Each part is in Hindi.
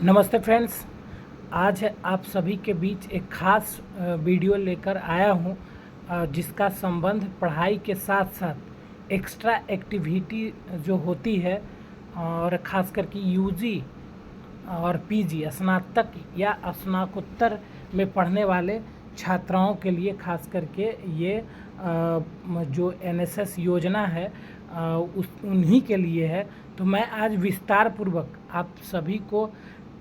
नमस्ते फ्रेंड्स। आज आप सभी के बीच एक ख़ास वीडियो लेकर आया हूँ, जिसका संबंध पढ़ाई के साथ साथ एक्स्ट्रा एक्टिविटी जो होती है और ख़ास करके यूजी और पीजी स्नातक या स्नातकोत्तर में पढ़ने वाले छात्राओं के लिए ख़ास करके ये जो एनएसएस योजना है उन्हीं के लिए है। तो मैं आज विस्तार पूर्वक आप सभी को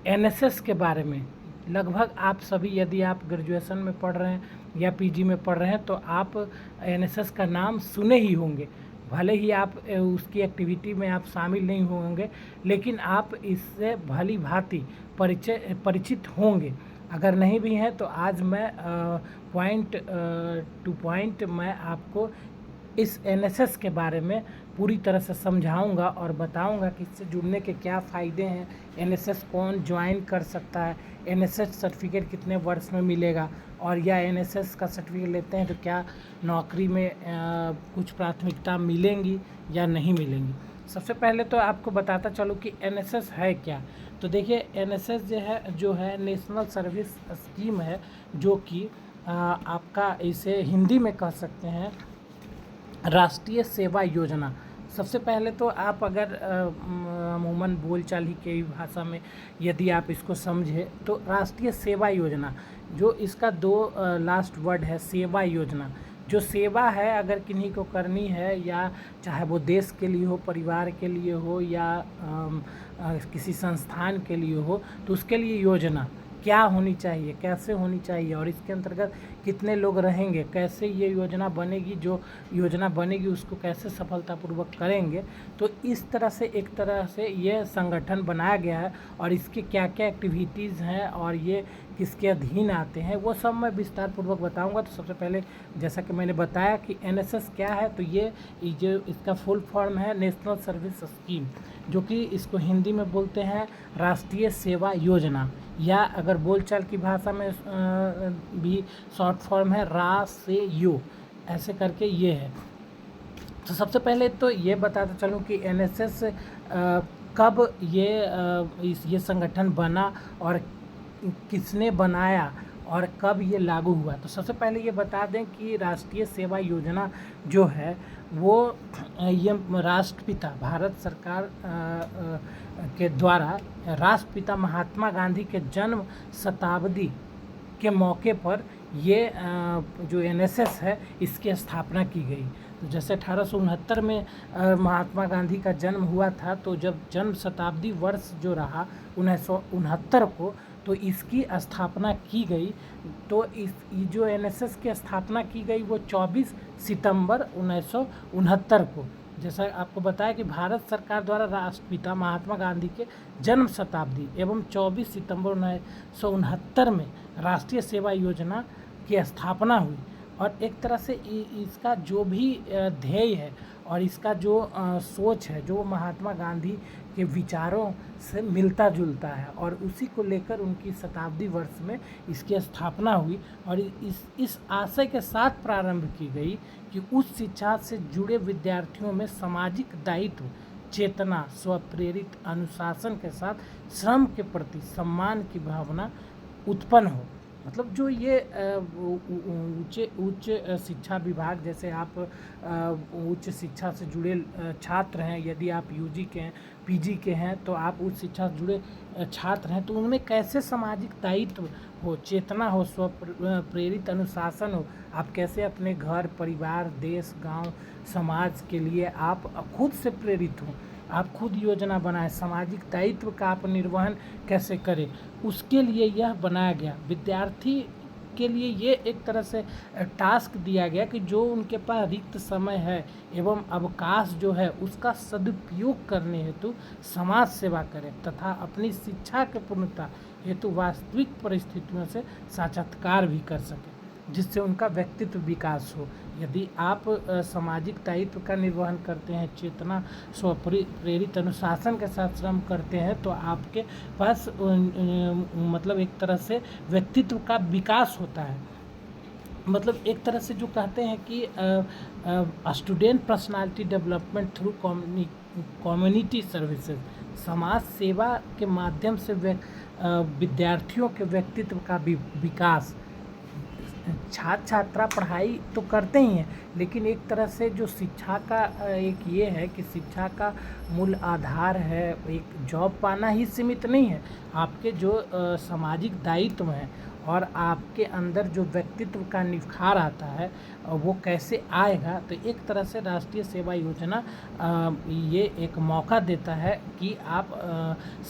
एनएसएस के बारे में, लगभग आप सभी यदि आप ग्रेजुएशन में पढ़ रहे हैं या पीजी में पढ़ रहे हैं तो आप एनएसएस का नाम सुने ही होंगे। भले ही आप उसकी एक्टिविटी में आप शामिल नहीं होंगे, लेकिन आप इससे भली भांति परिचित होंगे। अगर नहीं भी हैं तो आज मैं पॉइंट टू पॉइंट मैं आपको इस एनएसएस के बारे में पूरी तरह से समझाऊंगा और बताऊंगा कि इससे जुड़ने के क्या फ़ायदे हैं, एनएसएस कौन ज्वाइन कर सकता है, एनएसएस सर्टिफिकेट कितने वर्ष में मिलेगा, और या एनएसएस का सर्टिफिकेट लेते हैं तो क्या नौकरी में कुछ प्राथमिकता मिलेंगी या नहीं मिलेंगी। सबसे पहले तो आपको बताता चलूँ कि एनएसएस है क्या। तो देखिए, एनएसएस जो है नेशनल सर्विस स्कीम है, जो कि आपका इसे हिंदी में कह सकते हैं राष्ट्रीय सेवा योजना। सबसे पहले तो आप अगर अमूमन बोलचाल ही की भाषा में यदि आप इसको समझे तो राष्ट्रीय सेवा योजना, जो इसका दो लास्ट वर्ड है सेवा योजना। जो सेवा है अगर किन्हीं को करनी है, या चाहे वो देश के लिए हो, परिवार के लिए हो, या किसी संस्थान के लिए हो, तो उसके लिए योजना क्या होनी चाहिए, कैसे होनी चाहिए, और इसके अंतर्गत कितने लोग रहेंगे, कैसे ये योजना बनेगी, जो योजना बनेगी उसको कैसे सफलतापूर्वक करेंगे। तो इस तरह से एक तरह से ये संगठन बनाया गया है, और इसके क्या क्या एक्टिविटीज़ हैं और ये किसके अधीन आते हैं वो सब मैं विस्तार पूर्वक बताऊंगा। तो सबसे पहले जैसा कि मैंने बताया कि एनएसएस क्या है, तो ये जो इसका फुल फॉर्म है नेशनल सर्विस स्कीम, जो कि इसको हिंदी में बोलते हैं राष्ट्रीय सेवा योजना, या अगर बोलचाल की भाषा में भी शॉर्ट फॉर्म है रा से यू, ऐसे करके ये है। तो सबसे पहले तो ये बताता चलूँ कि एनएसएस कब ये संगठन बना और किसने बनाया और कब ये लागू हुआ। तो सबसे पहले ये बता दें कि राष्ट्रीय सेवा योजना जो है वो ये राष्ट्रपिता भारत सरकार के द्वारा राष्ट्रपिता महात्मा गांधी के जन्म शताब्दी के मौके पर ये जो एनएसएस है इसकी स्थापना की गई। तो जैसे 1869 में महात्मा गांधी का जन्म हुआ था, तो जब जन्म शताब्दी वर्ष जो रहा 1969 को, तो इसकी स्थापना की गई। तो ये जो एनएसएस की स्थापना की गई वो 24 सितंबर 1969 को, जैसा आपको बताया कि भारत सरकार द्वारा राष्ट्रपिता महात्मा गांधी के जन्म शताब्दी एवं 24 सितंबर 1969 में राष्ट्रीय सेवा योजना की स्थापना हुई। और एक तरह से इसका जो भी ध्येय है और इसका जो सोच है, जो महात्मा गांधी के विचारों से मिलता जुलता है, और उसी को लेकर उनकी शताब्दी वर्ष में इसकी स्थापना हुई। और इस आशय के साथ प्रारंभ की गई कि उच्च शिक्षा से जुड़े विद्यार्थियों में सामाजिक दायित्व, चेतना, स्वप्रेरित अनुशासन के साथ श्रम के प्रति सम्मान की भावना उत्पन्न हो। मतलब जो ये उच्च शिक्षा विभाग, जैसे आप उच्च शिक्षा से जुड़े छात्र हैं, यदि आप यूजी के हैं, पीजी के हैं, तो आप उच्च शिक्षा से जुड़े छात्र हैं, तो उनमें कैसे सामाजिक दायित्व हो, चेतना हो, स्व प्रेरित अनुशासन हो, आप कैसे अपने घर, परिवार, देश, गांव, समाज के लिए आप खुद से प्रेरित हों, आप खुद योजना बनाएं, सामाजिक दायित्व का आप निर्वहन कैसे करें, उसके लिए यह बनाया गया। विद्यार्थी के लिए ये एक तरह से टास्क दिया गया कि जो उनके पास रिक्त समय है एवं अवकाश जो है उसका सदुपयोग करने हेतु समाज सेवा करें तथा अपनी शिक्षा के पूर्णता हेतु वास्तविक परिस्थितियों से साक्षात्कार भी कर सकें, जिससे उनका व्यक्तित्व विकास हो। यदि आप सामाजिक दायित्व का निर्वहन करते हैं, चेतना, स्वप्रेरित अनुशासन के साथ श्रम करते हैं, तो आपके पास मतलब एक तरह से व्यक्तित्व का विकास होता है। मतलब एक तरह से जो कहते हैं कि student personality development through community services, समाज सेवा के माध्यम से विद्यार्थियों के व्यक्तित्व का विकास। छात्र छात्रा पढ़ाई तो करते ही हैं, लेकिन एक तरह से जो शिक्षा का एक ये है कि शिक्षा का मूल आधार है, एक जॉब पाना ही सीमित नहीं है। आपके जो सामाजिक दायित्व हैं और आपके अंदर जो व्यक्तित्व का निखार आता है वो कैसे आएगा। तो एक तरह से राष्ट्रीय सेवा योजना ये एक मौका देता है कि आप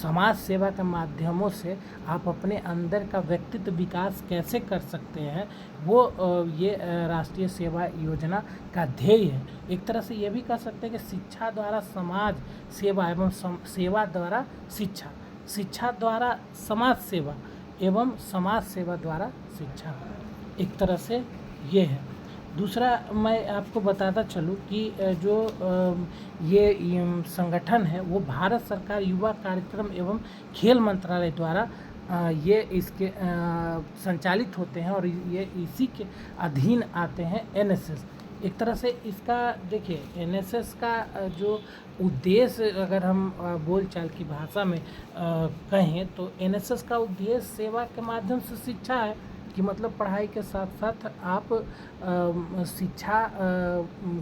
समाज सेवा के माध्यमों से आप अपने अंदर का व्यक्तित्व विकास कैसे कर सकते हैं, वो ये राष्ट्रीय सेवा योजना का ध्येय है। एक तरह से ये भी कह सकते हैं कि शिक्षा द्वारा समाज सेवा एवं सेवा द्वारा शिक्षा, शिक्षा द्वारा समाज सेवा एवं समाज सेवा द्वारा शिक्षा, एक तरह से ये है। दूसरा मैं आपको बताता चलूँ कि जो ये संगठन है वो भारत सरकार युवा कार्यक्रम एवं खेल मंत्रालय द्वारा ये इसके संचालित होते हैं और ये इसी के अधीन आते हैं एनएसएस। एक तरह से इसका देखिए एनएसएस का जो उद्देश्य अगर हम बोलचाल की भाषा में कहें तो एनएसएस का उद्देश्य सेवा के माध्यम से शिक्षा है, कि मतलब पढ़ाई के साथ साथ आप शिक्षा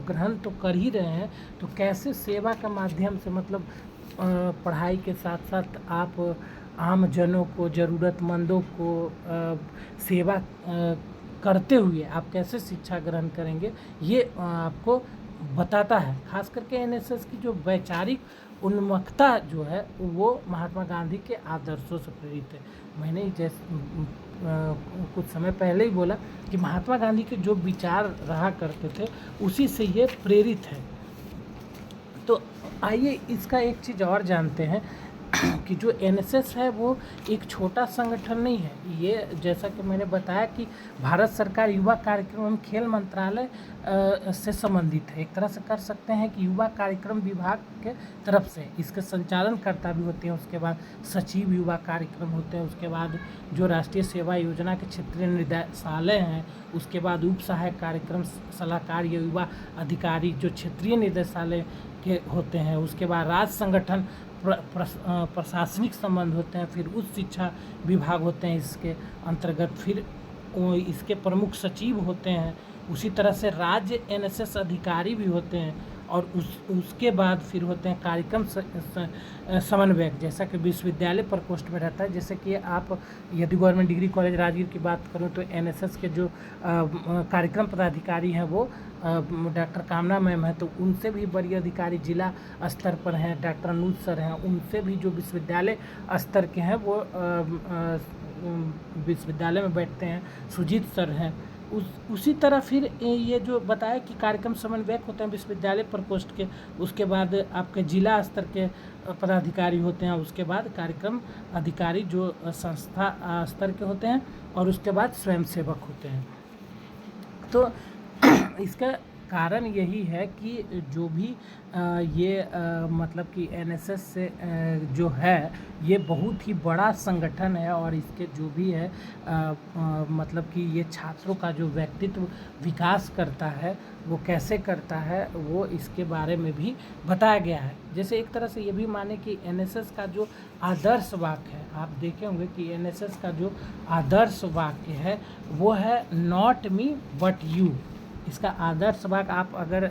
ग्रहण तो कर ही रहे हैं, तो कैसे सेवा के माध्यम से मतलब पढ़ाई के साथ साथ आप आम जनों को, ज़रूरतमंदों को सेवा करते हुए आप कैसे शिक्षा ग्रहण करेंगे, ये आपको बताता है। खास करके एनएसएस की जो वैचारिक उन्मुखता जो है वो महात्मा गांधी के आदर्शों से प्रेरित है। मैंने कुछ समय पहले ही बोला कि महात्मा गांधी के जो विचार रहा करते थे उसी से ये प्रेरित है। तो आइए इसका एक चीज़ और जानते हैं कि जो एनएसएस है वो एक छोटा संगठन नहीं है। ये जैसा कि मैंने बताया कि भारत सरकार युवा कार्यक्रम एवं खेल मंत्रालय से संबंधित है। एक तरह से कर सकते हैं कि युवा कार्यक्रम विभाग के तरफ से इसके संचालनकर्ता भी होते हैं, उसके बाद सचिव युवा कार्यक्रम होते हैं, उसके बाद जो राष्ट्रीय सेवा योजना के क्षेत्रीय निदेशालय हैं, उसके बाद उप सहायक कार्यक्रम सलाहकार या युवा अधिकारी जो क्षेत्रीय निदेशालय के होते हैं, उसके बाद राज्य संगठन प्रशासनिक संबंध होते हैं, फिर उच्च शिक्षा विभाग होते हैं इसके अंतर्गत, फिर इसके प्रमुख सचिव होते हैं, उसी तरह से राज्य एनएसएस अधिकारी भी होते हैं, और उसके बाद फिर होते हैं कार्यक्रम समन्वयक, जैसा कि विश्वविद्यालय प्रकोष्ठ में रहता है। जैसे कि आप यदि गवर्नमेंट डिग्री कॉलेज राजगीर की बात करूं तो एनएसएस के जो कार्यक्रम पदाधिकारी हैं वो डॉक्टर कामना मैम है, तो उनसे भी बड़ी अधिकारी जिला स्तर पर हैं, डॉक्टर अनुज सर हैं, उनसे भी जो विश्वविद्यालय स्तर के हैं वो विश्वविद्यालय में बैठते हैं, सुजीत सर हैं। उसी तरह फिर ये जो बताया कि कार्यक्रम समन्वयक होते हैं विश्वविद्यालय प्रकोष्ठ के, उसके बाद आपके जिला स्तर के पदाधिकारी होते हैं, उसके बाद कार्यक्रम अधिकारी जो संस्था स्तर के होते हैं, और उसके बाद स्वयंसेवक होते हैं। तो इसका कारण यही है कि जो भी ये मतलब कि एनएसएस से जो है ये बहुत ही बड़ा संगठन है, और इसके जो भी है मतलब कि ये छात्रों का जो व्यक्तित्व विकास करता है वो कैसे करता है वो इसके बारे में भी बताया गया है। जैसे एक तरह से ये भी माने कि एनएसएस का जो आदर्श वाक्य है, आप देखे होंगे कि एनएसएस का जो आदर्श वाक्य है वो है नॉट मी बट यू। इसका आदर्श वाक्य आप अगर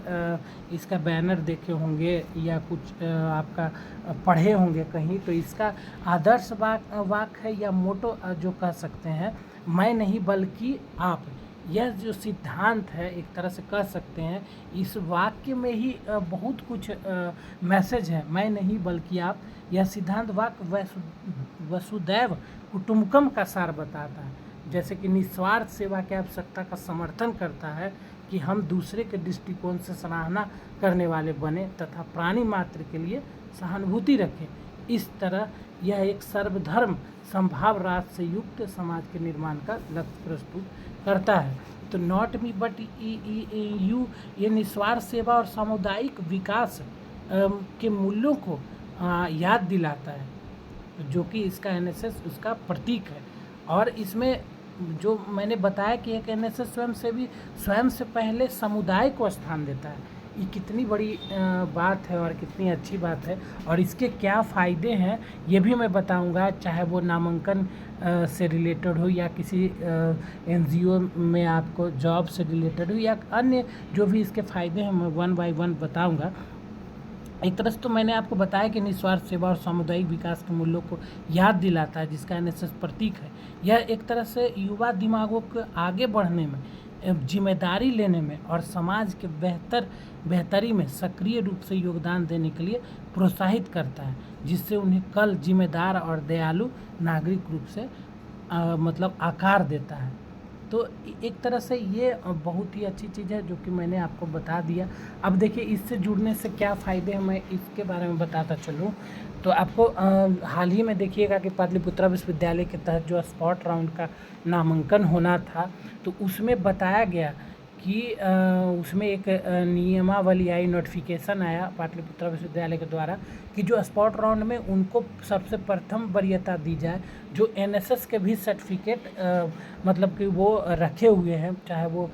इसका बैनर देखे होंगे या कुछ आपका पढ़े होंगे कहीं, तो इसका आदर्श वाक्य है या मोटो जो कह सकते हैं, मैं नहीं बल्कि आप। यह जो सिद्धांत है एक तरह से कह सकते हैं इस वाक्य में ही बहुत कुछ मैसेज है, मैं नहीं बल्कि आप। यह सिद्धांत वाक्य वसुदैव कुटुंबकम का सार बताता है, जैसे कि निस्वार्थ सेवा की आवश्यकता का समर्थन करता है कि हम दूसरे के दृष्टिकोण से सराहना करने वाले बने तथा प्राणी मात्र के लिए सहानुभूति रखें। इस तरह यह एक सर्वधर्म संभाव राज से युक्त समाज के निर्माण का लक्ष्य प्रस्तुत करता है। तो नॉट मी बट यू ये निस्वार्थ सेवा और सामुदायिक विकास के मूल्यों को याद दिलाता है, जो कि इसका एनएसएस उसका प्रतीक है। और इसमें जो मैंने बताया कि एक एनएसएस स्वयं से पहले समुदाय को स्थान देता है। ये कितनी बड़ी बात है और कितनी अच्छी बात है, और इसके क्या फ़ायदे हैं ये भी मैं बताऊंगा, चाहे वो नामांकन से रिलेटेड हो या किसी एनजीओ में आपको जॉब से रिलेटेड हो या अन्य जो भी इसके फ़ायदे हैं, मैं वन बाय वन बताऊंगा। एक तरह से तो मैंने आपको बताया कि निस्वार्थ सेवा और सामुदायिक विकास के मूल्यों को याद दिलाता है, जिसका एनएसएस प्रतीक है। यह एक तरह से युवा दिमागों को आगे बढ़ने में, जिम्मेदारी लेने में और समाज के बेहतरी में सक्रिय रूप से योगदान देने के लिए प्रोत्साहित करता है, जिससे उन्हें कल जिम्मेदार और दयालु नागरिक रूप से मतलब आकार देता है। तो एक तरह से ये बहुत ही अच्छी चीज़ है जो कि मैंने आपको बता दिया। अब देखिए इससे जुड़ने से क्या फ़ायदे हैं, मैं इसके बारे में बताता चलूँ। तो आपको हाल ही में देखिएगा कि पाटलिपुत्रा विश्वविद्यालय के तहत जो स्पॉट राउंड का नामांकन होना था, तो उसमें बताया गया कि उसमें एक नियमावली आई, नोटिफिकेशन आया पाटलिपुत्रा विश्वविद्यालय के द्वारा कि जो स्पॉट राउंड में उनको सबसे प्रथम वरीयता दी जाए, जो एनएसएस के भी सर्टिफिकेट मतलब कि वो रखे हुए हैं, चाहे वो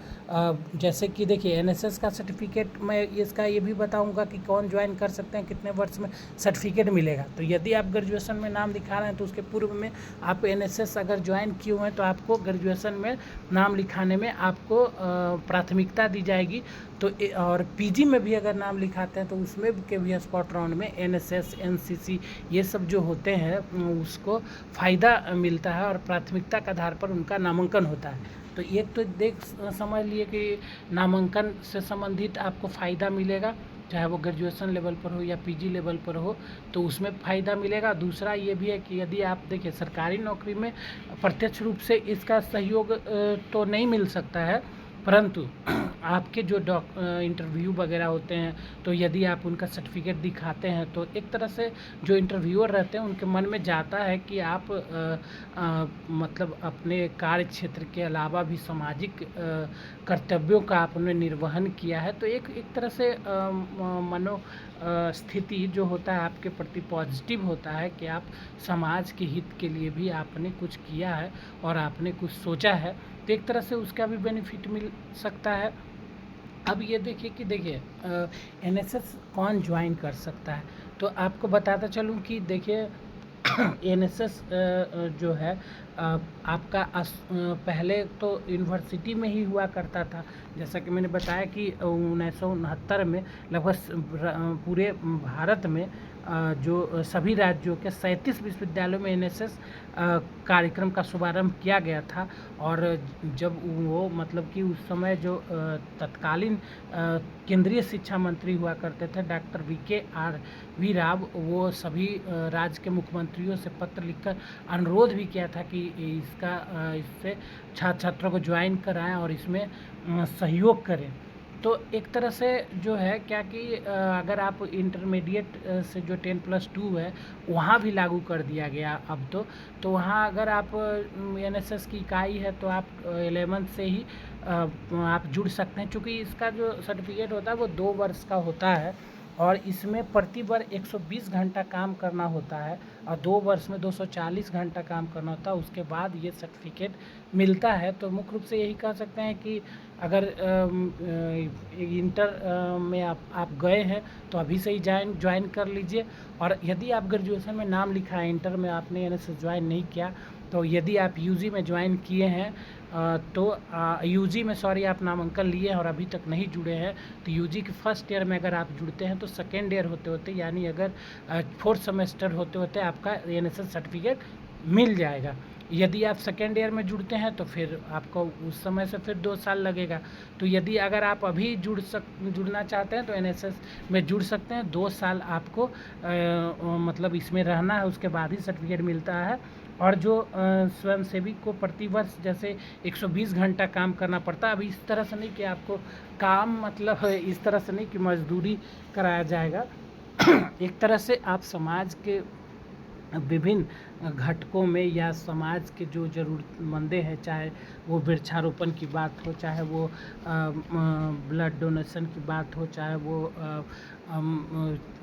जैसे कि देखिए एनएसएस का सर्टिफिकेट, मैं इसका ये भी बताऊंगा कि कौन ज्वाइन कर सकते हैं, कितने वर्ष में सर्टिफिकेट मिलेगा। तो यदि आप ग्रेजुएशन में नाम लिखा रहे हैं तो उसके पूर्व में आप एनएसएस अगर ज्वाइन किए हुए हैं तो आपको ग्रेजुएशन में नाम लिखाने में आपको प्राथमिकता दी जाएगी। तो और पीजी में भी अगर नाम लिखाते हैं तो उसमें के भी स्पॉट राउंड में एनएसएस, एनसीसी ये सब जो होते हैं उसको फ़ायदा मिलता है और प्राथमिकता के आधार पर उनका नामांकन होता है। तो ये तो समझ लिए कि नामांकन से संबंधित आपको फ़ायदा मिलेगा, चाहे वो ग्रेजुएशन लेवल पर हो या पीजी लेवल पर हो, तो उसमें फ़ायदा मिलेगा। दूसरा ये भी है कि यदि आप देखिए सरकारी नौकरी में प्रत्यक्ष रूप से इसका सहयोग तो नहीं मिल सकता है, परंतु आपके जो इंटरव्यू वगैरह होते हैं, तो यदि आप उनका सर्टिफिकेट दिखाते हैं तो एक तरह से जो इंटरव्यूअर रहते हैं उनके मन में जाता है कि आप मतलब अपने कार्य क्षेत्र के अलावा भी सामाजिक कर्तव्यों का आपने निर्वहन किया है। तो एक तरह से मनो स्थिति जो होता है आपके प्रति पॉजिटिव होता है कि आप समाज के हित के लिए भी आपने कुछ किया है और आपने कुछ सोचा है, तो एक तरह से उसका भी बेनिफिट मिल सकता है। अब ये देखिए कि देखिए एनएसएस कौन ज्वाइन कर सकता है, तो आपको बताता चलूँ कि देखिए एनएसएस जो है आपका पहले तो यूनिवर्सिटी में ही हुआ करता था, जैसा कि मैंने बताया कि 1969 में लगभग पूरे भारत में जो सभी राज्यों के 37 विश्वविद्यालयों में एनएसएस कार्यक्रम का शुभारंभ किया गया था। और जब वो मतलब कि उस समय जो तत्कालीन केंद्रीय शिक्षा मंत्री हुआ करते थे डॉक्टर वी राव, वो सभी राज्य के मुख्यमंत्रियों से पत्र लिखकर अनुरोध भी किया था कि इससे छात्र छात्रों को ज्वाइन कराएं और इसमें सहयोग करें। तो एक तरह से जो है क्या कि अगर आप इंटरमीडिएट से जो 10+2 है वहाँ भी लागू कर दिया गया अब तो वहाँ अगर आप एनएसएस की इकाई है तो आप 11th से ही आप जुड़ सकते हैं, क्योंकि इसका जो सर्टिफिकेट होता है वो 2 वर्ष का होता है और इसमें प्रति वर्ष 120 घंटा काम करना होता है और 2 वर्ष में 240 घंटा काम करना होता है, उसके बाद ये सर्टिफिकेट मिलता है। तो मुख्य रूप से यही कह सकते हैं कि अगर इंटर में आप गए हैं तो अभी से ही ज्वाइन कर लीजिए। और यदि आप ग्रेजुएशन में नाम लिखा है, इंटर में आपने एनएसएस ज्वाइन नहीं किया, तो यदि आप यूजी में ज्वाइन किए हैं तो यूजी में आप नामांकन लिए हैं और अभी तक नहीं जुड़े हैं, तो यूजी के फर्स्ट ईयर में अगर आप जुड़ते हैं तो सेकेंड ईयर होते होते यानी अगर 4th सेमेस्टर होते होते आपका एनएसएस सर्टिफिकेट मिल जाएगा। यदि आप सेकेंड ईयर में जुड़ते हैं तो फिर आपको उस समय से फिर 2 साल लगेगा। तो यदि अगर आप अभी जुड़ना चाहते हैं तो एनएसएस में जुड़ सकते हैं, 2 साल आपको मतलब इसमें रहना है, उसके बाद ही सर्टिफिकेट मिलता है। और जो स्वयंसेवी को प्रतिवर्ष जैसे 120 घंटा काम करना पड़ता है, अभी इस तरह से नहीं कि आपको काम मतलब इस तरह से नहीं कि मजदूरी कराया जाएगा एक तरह से आप समाज के विभिन्न घटकों में या समाज के जो ज़रूरतमंदें हैं, चाहे वो वृक्षारोपण की बात हो, चाहे वो ब्लड डोनेशन की बात हो, चाहे वो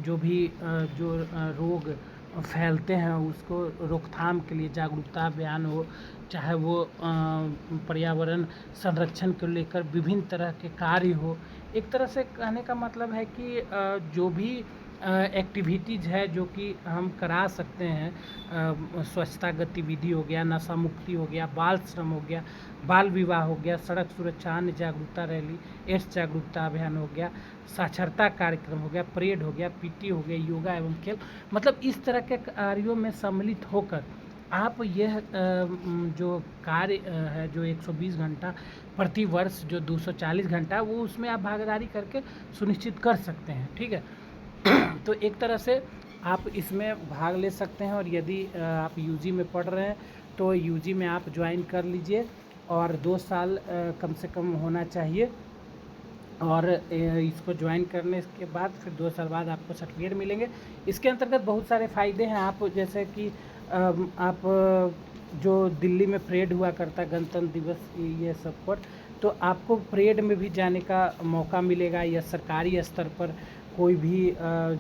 जो भी जो रोग फैलते हैं, उसको रोकथाम के लिए जागरूकता अभियान हो, चाहे वो पर्यावरण संरक्षण को लेकर विभिन्न तरह के कार्य हो। एक तरह से कहने का मतलब है कि जो भी एक्टिविटीज़ है जो कि हम करा सकते हैं, स्वच्छता गतिविधि हो गया, नशा मुक्ति हो गया, बाल श्रम हो गया, बाल विवाह हो गया, सड़क सुरक्षा, अन्य जागरूकता रैली, एड्स जागरूकता अभियान हो गया, साक्षरता कार्यक्रम हो गया, परेड हो गया, पीटी हो गया, योगा एवं खेल, मतलब इस तरह के कार्यों में सम्मिलित होकर आप यह जो कार्य है जो 120 घंटा प्रति वर्ष जो 240 घंटा वो उसमें आप भागीदारी करके सुनिश्चित कर सकते हैं। ठीक है। तो एक तरह से आप इसमें भाग ले सकते हैं, और यदि आप यूजी में पढ़ रहे हैं तो यूजी में आप ज्वाइन कर लीजिए, और 2 साल कम से कम होना चाहिए, और इसको ज्वाइन करने के बाद फिर 2 साल बाद आपको सर्टिफिकेट मिलेंगे। इसके अंतर्गत बहुत सारे फ़ायदे हैं। आप जैसे कि आप जो दिल्ली में परेड हुआ करता गणतंत्र दिवस ये सब पर, तो आपको परेड में भी जाने का मौका मिलेगा, या सरकारी स्तर पर कोई भी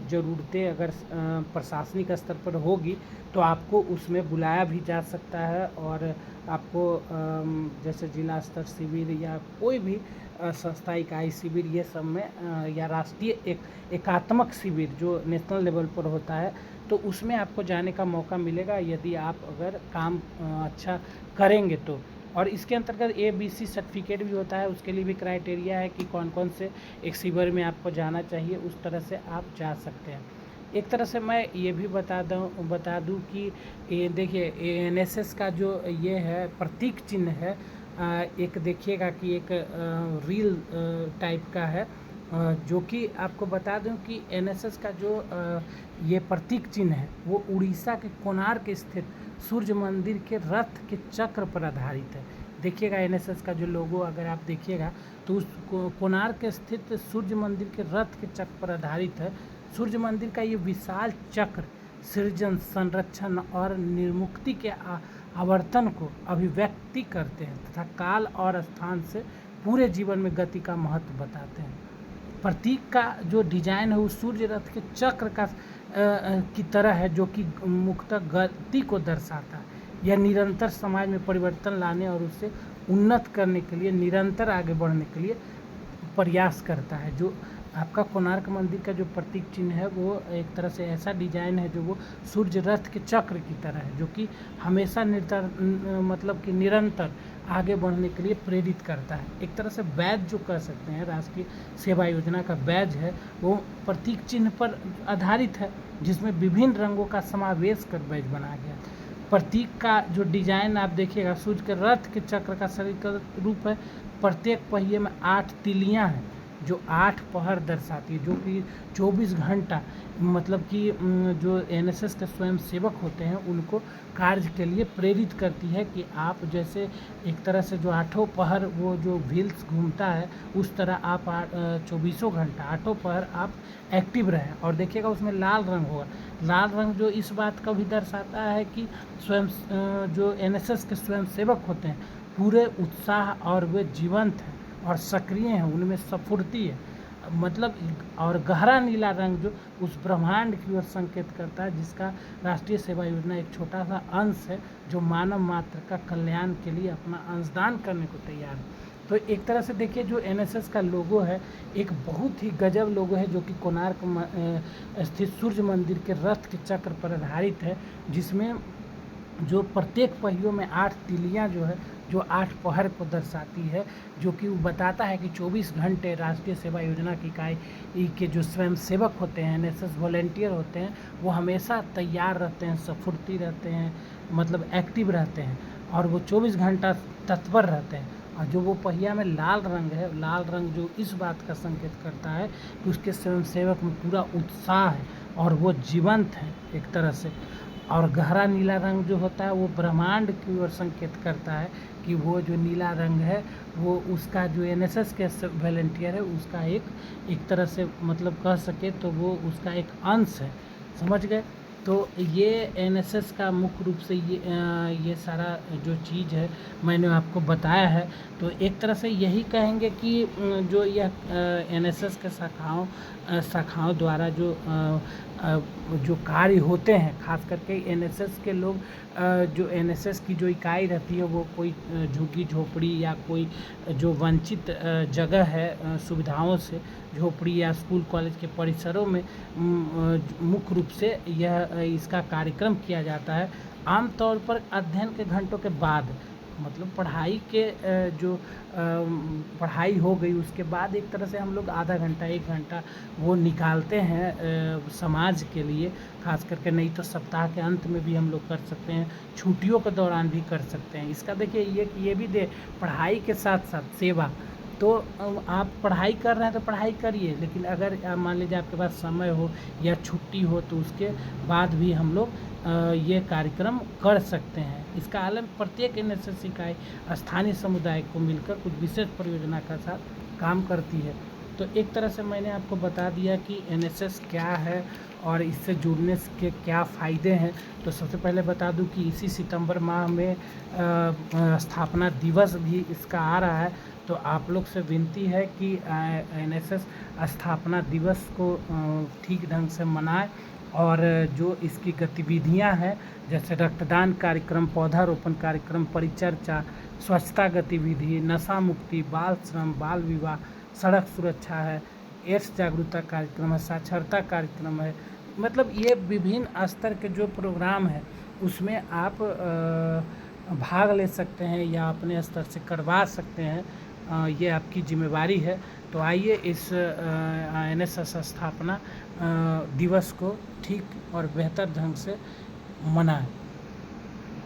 ज़रूरतें अगर प्रशासनिक स्तर पर होगी तो आपको उसमें बुलाया भी जा सकता है, और आपको जैसे जिला स्तर शिविर या कोई भी संस्था इकाई शिविर ये सब में या राष्ट्रीय एकात्मक शिविर जो नेशनल लेवल पर होता है, तो उसमें आपको जाने का मौका मिलेगा यदि आप अगर काम अच्छा करेंगे तो। और इसके अंतर्गत ABC सर्टिफिकेट भी होता है, उसके लिए भी क्राइटेरिया है कि कौन कौन से एक शिविर में आपको जाना चाहिए, उस तरह से आप जा सकते हैं। एक तरह से मैं ये भी बता दूं कि ये देखिए NSS का जो ये है प्रतीक चिन्ह है, एक देखिएगा कि एक रील टाइप का है, जो कि आपको बता दूं कि NSS का जो ये प्रतीक चिन्ह है वो उड़ीसा के कोणार्क स्थित सूर्य मंदिर के रथ के चक्र पर आधारित है। देखिएगा NSS का जो लोगो अगर आप देखिएगा तो उस कोणार्क स्थित सूर्य मंदिर के रथ के चक्र पर आधारित है। सूर्य मंदिर का ये विशाल चक्र सृजन, संरक्षण और निर्मुक्ति के आवर्तन को अभिव्यक्ति करते हैं तथा काल और स्थान से पूरे जीवन में गति का महत्व बताते हैं। प्रतीक का जो डिजाइन है वो सूर्य रथ के चक्र का की तरह है, जो कि मुख्यतः गति को दर्शाता है। यह निरंतर समाज में परिवर्तन लाने और उसे उन्नत करने के लिए, निरंतर आगे बढ़ने के लिए प्रयास करता है। जो आपका कोणार्क मंदिर का जो प्रतीक चिन्ह है वो एक तरह से ऐसा डिजाइन है जो वो सूर्य रथ के चक्र की तरह है, जो कि हमेशा मतलब कि निरंतर आगे बढ़ने के लिए प्रेरित करता है। एक तरह से बैज जो कह सकते हैं, राष्ट्रीय सेवा योजना का बैज है वो प्रतीक चिन्ह पर आधारित है, जिसमें विभिन्न रंगों का समावेश कर बैज बनाया गया। प्रतीक का जो डिजाइन आप देखिएगा, सूर्य के रथ के चक्र का सरलीकृत रूप है। प्रत्येक पहिए में 8 तिलियां हैं जो 8 पहर दर्शाती है, जो कि 24 घंटा मतलब कि जो NSS के स्वयं सेवक होते हैं उनको कार्य के लिए प्रेरित करती है कि आप जैसे एक तरह से जो 8 पहर वो जो व्हील्स घूमता है उस तरह आप 24 घंटा 8 पहर आप एक्टिव रहें। और देखिएगा उसमें लाल रंग होगा, लाल रंग जो इस बात का भी दर्शाता है कि स्वयं जो NSS के स्वयं सेवक होते हैं पूरे उत्साह और वे जीवंत हैं और सक्रिय हैं, उनमें स्फूर्ति है, मतलब। और गहरा नीला रंग जो उस ब्रह्मांड की ओर संकेत करता है, जिसका राष्ट्रीय सेवा योजना एक छोटा सा अंश है जो मानव मात्र का कल्याण के लिए अपना अंशदान करने को तैयार है। तो एक तरह से देखिए जो NSS का लोगो है एक बहुत ही गजब लोगो है, जो कि कोणार्क स्थित सूर्य मंदिर के रथ के चक्र पर आधारित है, जिसमें जो प्रत्येक पहियों में 8 तिलियां जो है जो 8 पहर को दर्शाती है, जो कि वो बताता है कि 24 घंटे राष्ट्रीय सेवा योजना की इकाई के जो स्वयं सेवक होते हैं, NSS वॉलेंटियर होते हैं, वो हमेशा तैयार रहते हैं, स्फूर्ति रहते हैं, मतलब एक्टिव रहते हैं, और वो 24 घंटा तत्पर रहते हैं। और जो वो पहिया में लाल रंग है, लाल रंग जो इस बात का संकेत करता है कि उसके स्वयं सेवक में पूरा उत्साह है और वो जीवंत है एक तरह से। और गहरा नीला रंग जो होता है वो ब्रह्मांड की ओर संकेत करता है कि वो जो नीला रंग है वो उसका जो NSS के वॉलंटियर है उसका एक तरह से मतलब कह सके तो वो उसका एक अंश है, समझ गए। तो ये एनएसएस का मुख्य रूप से ये सारा जो चीज़ है मैंने आपको बताया है। तो एक तरह से यही कहेंगे कि जो यह एनएसएस के शाखाओं द्वारा जो कार्य होते हैं, खास करके एनएसएस के लोग, जो एनएसएस की जो इकाई रहती है वो कोई झुग्गी झोपड़ी या कोई जो वंचित जगह है सुविधाओं से, झोपड़ी या स्कूल कॉलेज के परिसरों में मुख्य रूप से यह इसका कार्यक्रम किया जाता है। आमतौर पर अध्ययन के घंटों के बाद, मतलब पढ़ाई के जो पढ़ाई हो गई उसके बाद एक तरह से हम लोग आधा घंटा 1 घंटा वो निकालते हैं समाज के लिए, खास करके। नहीं तो सप्ताह के अंत में भी हम लोग कर सकते हैं, छुट्टियों के दौरान भी कर सकते हैं। इसका देखिए ये भी पढ़ाई के साथ साथ सेवा। तो आप पढ़ाई कर रहे हैं तो पढ़ाई करिए, लेकिन अगर मान लीजिए आपके पास समय हो या छुट्टी हो तो उसके बाद भी हम लोग ये कार्यक्रम कर सकते हैं। इसका आलम प्रत्येक एनएसएस इकाई स्थानीय समुदाय को मिलकर कुछ विशेष परियोजना के साथ काम करती है। तो एक तरह से मैंने आपको बता दिया कि एनएसएस क्या है और इससे जुड़ने के क्या फ़ायदे हैं। तो सबसे पहले बता दूं कि इसी सितंबर माह में स्थापना दिवस भी इसका आ रहा है। तो आप लोग से विनती है कि एनएसएस स्थापना दिवस को ठीक ढंग से मनाएं, और जो इसकी गतिविधियां हैं जैसे रक्तदान कार्यक्रम, पौधारोपण कार्यक्रम, परिचर्चा, स्वच्छता गतिविधि, नशा मुक्ति, बाल श्रम, बाल विवाह, सड़क सुरक्षा है, एड्स जागरूकता कार्यक्रम है, साक्षरता कार्यक्रम है, मतलब ये विभिन्न स्तर के जो प्रोग्राम है उसमें आप भाग ले सकते हैं या अपने स्तर से करवा सकते हैं। ये आपकी जिम्मेवारी है। तो आइए इस एनएसएस स्थापना दिवस को ठीक और बेहतर ढंग से मनाएं।